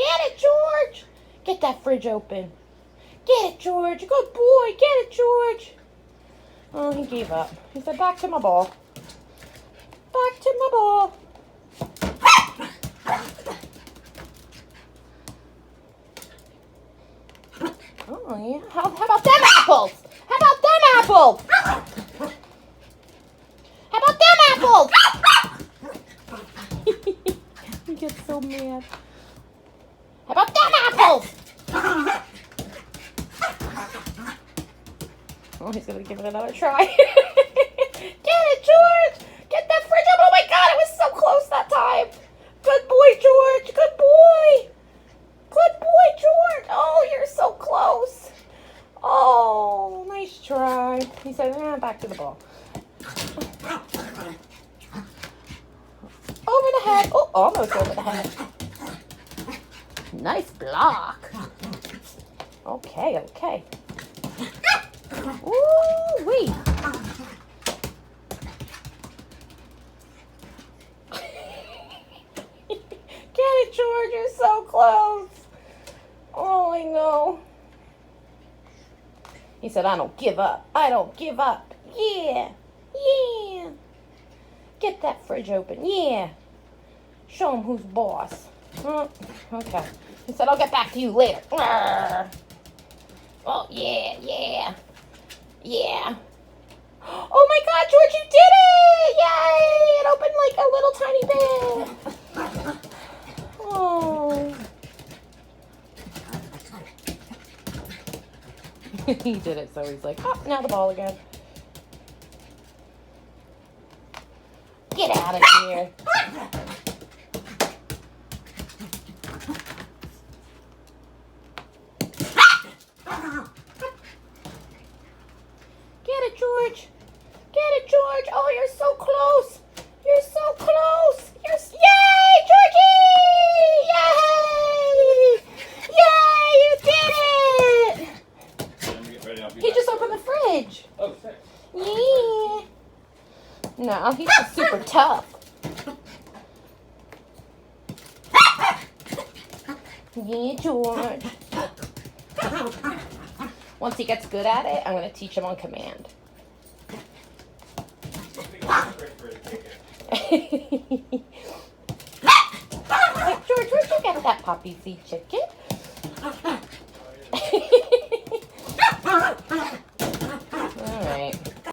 Get it, George. Get that fridge open. Get it, George. Good boy. Get it, George. Oh, he gave up. He said, back to my ball. Back to my ball. Oh, yeah. How about them apples? How about them apples? How about them apples? He gets so mad. How about them apples? Oh, he's going to give it another try. Get it, George. Get that fridge up. Oh, my God. It was so close that time. Good boy, George. Good boy. Good boy, George. Oh, you're so close. Oh, nice try. He said, back to the ball. Over the head. Oh, almost over the head. Nice block. Okay. Ooh, wee. Get it, George. You're so close. Oh, I know. He said, I don't give up. I don't give up. Yeah. Get that fridge open. Yeah. Show him who's boss. Okay. He said, I'll get back to you later. Oh, yeah. Oh, my God, George, you did it. Yay. It opened like a little tiny bit. Oh. He did it, so he's like, oh, now the ball again. Get out of here. Get it, George. Get it, George. Oh, you're so close. You're so close. Yay, Georgie! Yay! Yay, you did it! He just opened the fridge. Oh, sick. Yeah. No, he's just super tough. Yeah, George. Once he gets good at it, I'm going to teach him on command. Hey, George, where'd you get that poppy seed chicken?